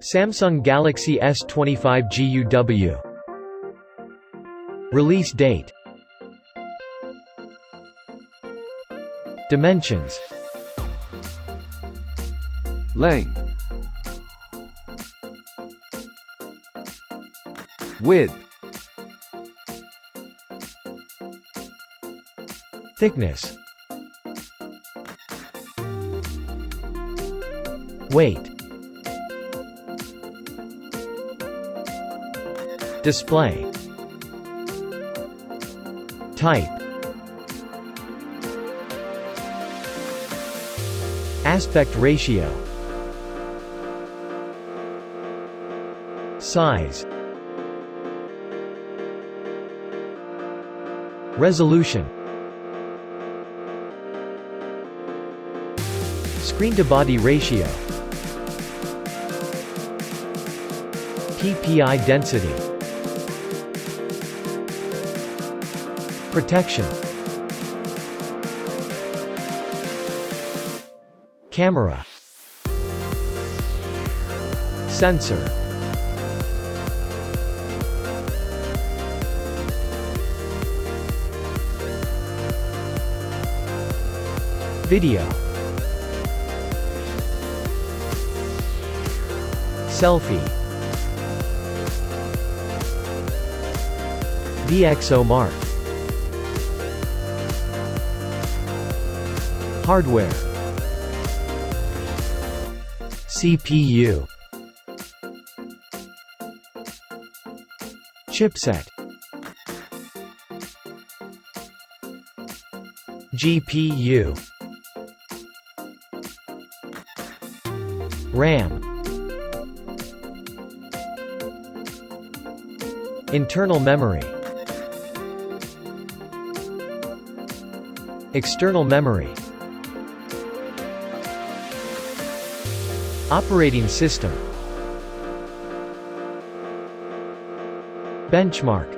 Samsung Galaxy S20 GUW. Release date. Dimensions. Length. Width. Thickness. Weight. Display. Type. Aspect ratio. Size. Resolution. Screen-to-body ratio. PPI density. Protection. Camera. Sensor. Video. Selfie. VXO mark. Hardware. CPU. Chipset. GPU. RAM. Internal memory. External memory. Operating system. Benchmark.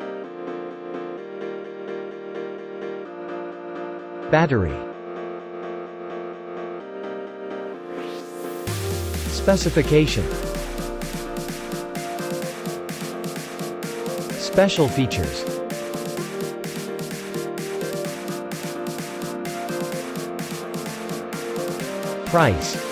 Battery. Specification. Special features. Price.